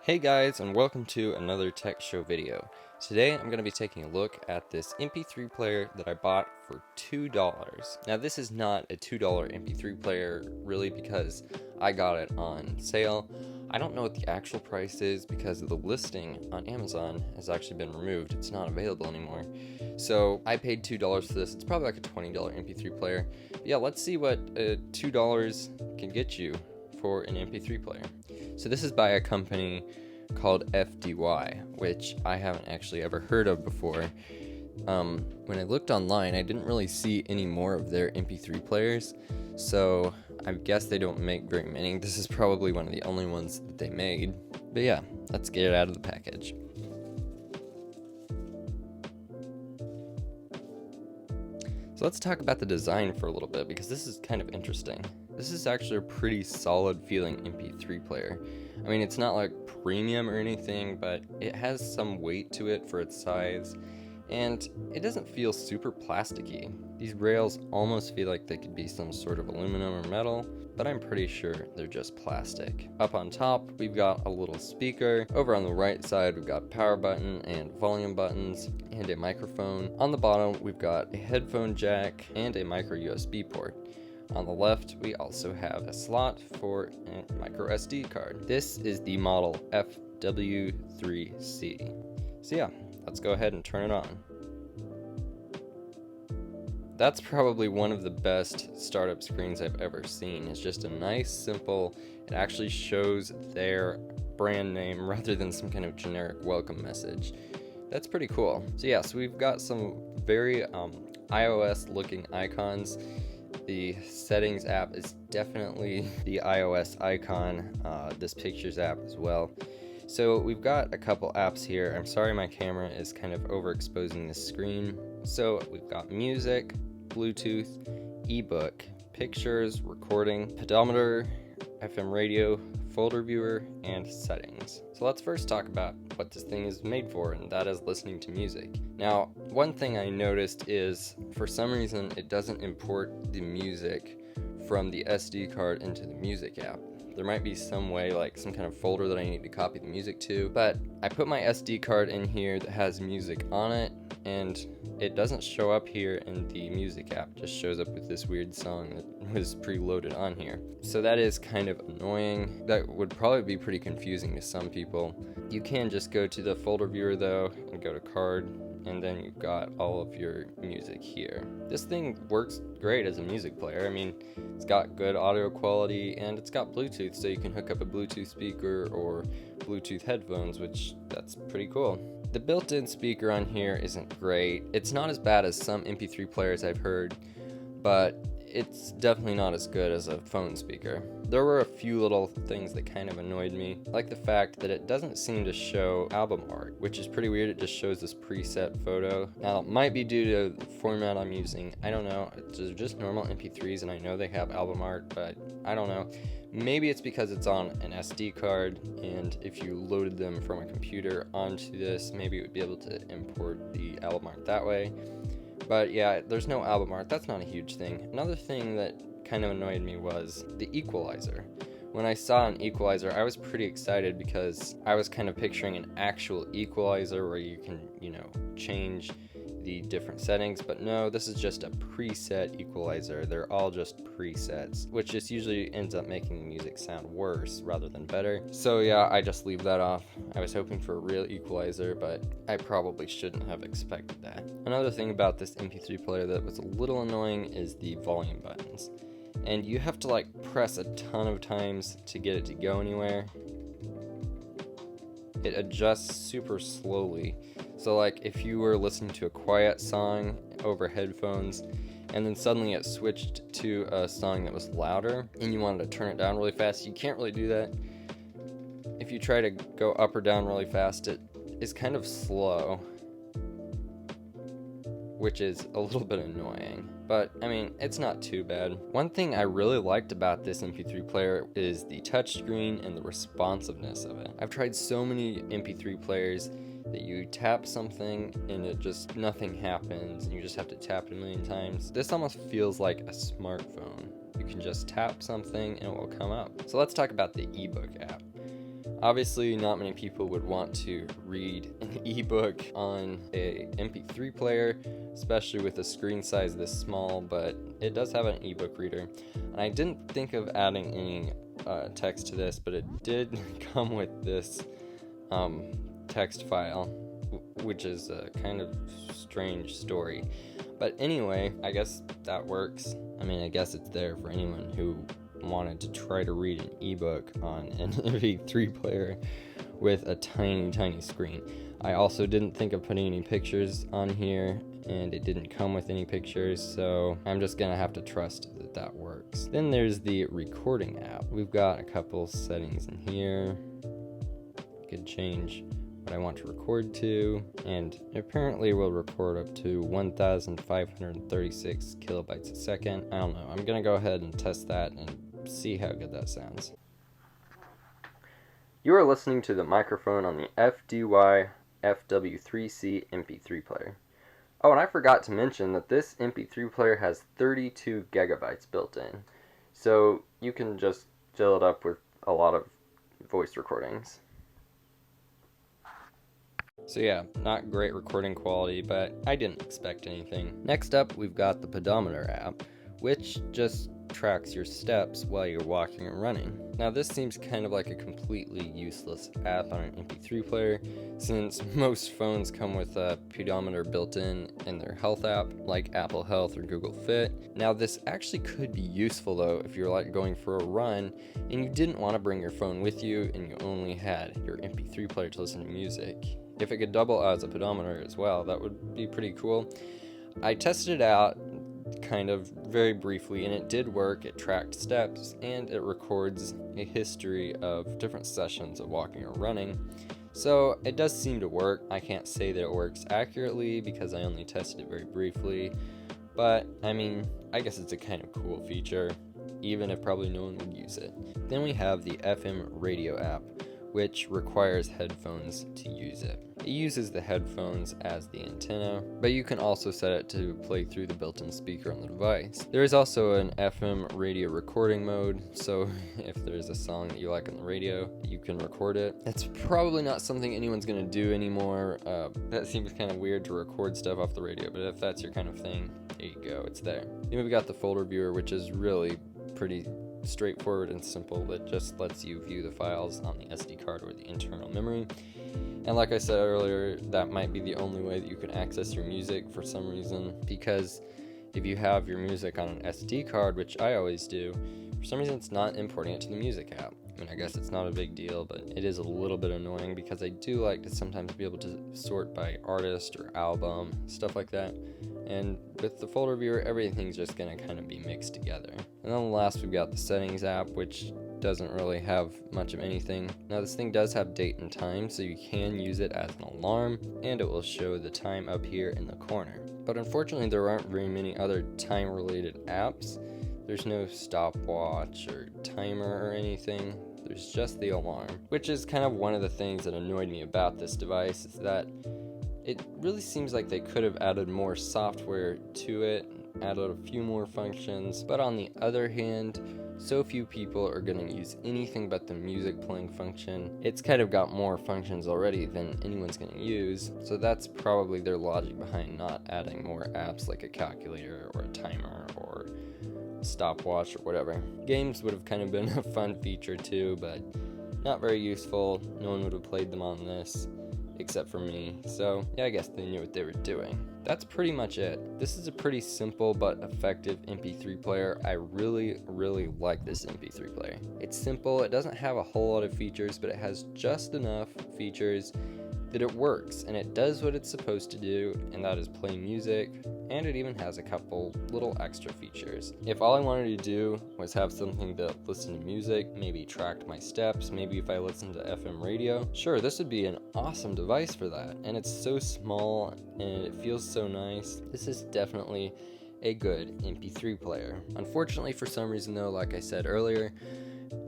Hey guys, and welcome to another tech show video. Today I'm going to be taking a look at this MP3 player that I bought for $2. Now this is not a $2 MP3 player really because I got it on sale. I don't know what the actual price is because the listing on Amazon has actually been removed. It's not available anymore. So I paid $2 for this. It's probably like a $20 MP3 player. But yeah, let's see what $2 can get you for an MP3 player. So this is by a company called FDY, which I haven't actually ever heard of before. When I looked online, I didn't really see any more of their MP3 players, so I guess they don't make very many. This is probably one of the only ones that they made. But yeah, let's get it out of the package. So let's talk about the design for a little bit because this is kind of interesting. This is actually a pretty solid feeling MP3 player. I mean, it's not like premium or anything, but it has some weight to it for its size, and it doesn't feel super plasticky. These rails almost feel like they could be some sort of aluminum or metal, but I'm pretty sure they're just plastic. Up on top, we've got a little speaker. Over on the right side, we've got power button and volume buttons and a microphone. On the bottom, we've got a headphone jack and a micro USB port. On the left, we also have a slot for a micro SD card. This is the model FW3C. So yeah, let's go ahead and turn it on. That's probably one of the best startup screens I've ever seen. It's just a nice, simple, it actually shows their brand name rather than some kind of generic welcome message. That's pretty cool. So yeah, so we've got some very iOS looking icons. The settings app is definitely the iOS icon, this pictures app as well. So we've got a couple apps here. I'm sorry my camera is kind of overexposing the screen. So we've got music, Bluetooth, ebook, pictures, recording, pedometer, FM radio, folder viewer, and settings. So let's first talk about what this thing is made for, and that is listening to music. Now, one thing I noticed is for some reason it doesn't import the music from the SD card into the music app. There might be some way, like some kind of folder that I need to copy the music to, but I put my SD card in here that has music on it, and it doesn't show up here in the music app. It just shows up with this weird song that was preloaded on here. So that is kind of annoying. That would probably be pretty confusing to some people. You can just go to the folder viewer though and go to card, and then you've got all of your music here. This thing works great as a music player. I mean, it's got good audio quality and it's got Bluetooth, so you can hook up a Bluetooth speaker or Bluetooth headphones, which that's pretty cool. The built-in speaker on here isn't great. It's not as bad as some MP3 players I've heard, but it's definitely not as good as a phone speaker. There were a few little things that kind of annoyed me, like the fact that it doesn't seem to show album art, which is pretty weird. It just shows this preset photo. Now, it might be due to the format I'm using. I don't know. They're just normal MP3s, and I know they have album art, but I don't know. Maybe it's because it's on an SD card, and if you loaded them from a computer onto this, maybe it would be able to import the album art that way. But yeah, there's no album art. That's not a huge thing. Another thing that kind of annoyed me was the equalizer. When I saw an equalizer, I was pretty excited because I was kind of picturing an actual equalizer where you can, change the different settings, but no, this is just a preset equalizer. They're all just presets, which just usually ends up making the music sound worse rather than better. So yeah, I just leave that off. I was hoping for a real equalizer, but I probably shouldn't have expected that. Another thing about this MP3 player that was a little annoying is the volume buttons. And you have to press a ton of times to get it to go anywhere. It adjusts super slowly. So if you were listening to a quiet song over headphones and then suddenly it switched to a song that was louder and you wanted to turn it down really fast, you can't really do that. If you try to go up or down really fast, it is kind of slow, which is a little bit annoying. But I mean, it's not too bad. One thing I really liked about this MP3 player is the touchscreen and the responsiveness of it. I've tried so many MP3 players that you tap something and nothing happens and you just have to tap it a million times. This almost feels like a smartphone. You can just tap something and it will come up. So let's talk about the ebook app. Obviously, not many people would want to read an ebook on a MP3 player, especially with a screen size this small, but it does have an ebook reader. And I didn't think of adding any text to this, but it did come with this text file, which is a kind of strange story. But anyway, I guess that works. I mean, I guess it's there for anyone who wanted to try to read an ebook on an MP3 player with a tiny screen. I also didn't think of putting any pictures on here, and it didn't come with any pictures, so I'm just gonna have to trust that that works. Then there's the recording app. We've got a couple settings in here. I could change what I want to record to, and apparently will record up to 1,536 kilobytes a second. I don't know. I'm gonna go ahead and test that and see how good that sounds. You are listening to the microphone on the FW3C MP3 player. Oh, and I forgot to mention that this MP3 player has 32 gigabytes built in, so you can just fill it up with a lot of voice recordings. So yeah, not great recording quality, but I didn't expect anything. Next up, we've got the pedometer app, which just tracks your steps while you're walking and running. Now this seems kind of like a completely useless app on an MP3 player, since most phones come with a pedometer built in their health app, like Apple Health or Google Fit. Now this actually could be useful though if you're like going for a run and you didn't want to bring your phone with you and you only had your MP3 player to listen to music. If it could double as a pedometer as well, that would be pretty cool. I tested it out kind of very briefly, and it did work. It tracked steps, and it records a history of different sessions of walking or running. So it does seem to work. I can't say that it works accurately because I only tested it very briefly, but I mean, I guess it's a kind of cool feature, even if probably no one would use it. Then we have the FM radio app, which requires headphones to use it. It uses the headphones as the antenna, but you can also set it to play through the built-in speaker on the device. There is also an FM radio recording mode, so if there's a song that you like on the radio, you can record it. It's probably not something anyone's gonna do anymore. That seems kind of weird to record stuff off the radio, but if that's your kind of thing, there you go, it's there. Then we've got the folder viewer, which is really pretty straightforward and simple. It just lets you view the files on the SD card or the internal memory. And like I said earlier, that might be the only way that you can access your music for some reason, because if you have your music on an SD card, which I always do, for some reason it's not importing it to the music app. I mean, I guess it's not a big deal, but it is a little bit annoying because I do like to sometimes be able to sort by artist or album, stuff like that. And with the folder viewer, everything's just gonna kind of be mixed together. And then last, we've got the settings app, which doesn't really have much of anything. Now this thing does have date and time, so you can use it as an alarm, and it will show the time up here in the corner. But unfortunately, there aren't very many other time-related apps. There's no stopwatch or timer or anything. There's just the alarm, which is kind of one of the things that annoyed me about this device, is that it really seems like they could have added more software to it, added a few more functions, but on the other hand, so few people are going to use anything but the music playing function. It's kind of got more functions already than anyone's going to use, so that's probably their logic behind not adding more apps like a calculator or a timer or stopwatch or whatever. Games would have kind of been a fun feature too, but not very useful. No one would have played them on this except for me, so yeah, I guess they knew what they were doing. That's pretty much it. This is a pretty simple but effective MP3 player. I really like this MP3 player. It's simple, it doesn't have a whole lot of features, but it has just enough features that it works, and it does what it's supposed to do, and that is play music, and it even has a couple little extra features. If all I wanted to do was have something that listened to music, maybe tracked my steps, maybe if I listened to FM radio, sure, this would be an awesome device for that. And it's so small, and it feels so nice. This is definitely a good MP3 player. Unfortunately, for some reason though, like I said earlier,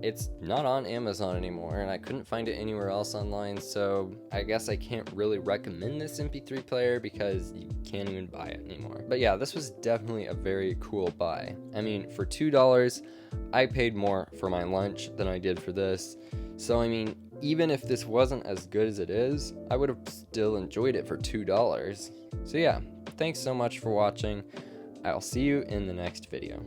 it's not on Amazon anymore, and I couldn't find it anywhere else online, so I guess I can't really recommend this MP3 player because you can't even buy it anymore. But yeah, this was definitely a very cool buy. I mean, for $2, I paid more for my lunch than I did for this, so I mean, even if this wasn't as good as it is, I would have still enjoyed it for $2. So yeah, thanks so much for watching. I'll see you in the next video.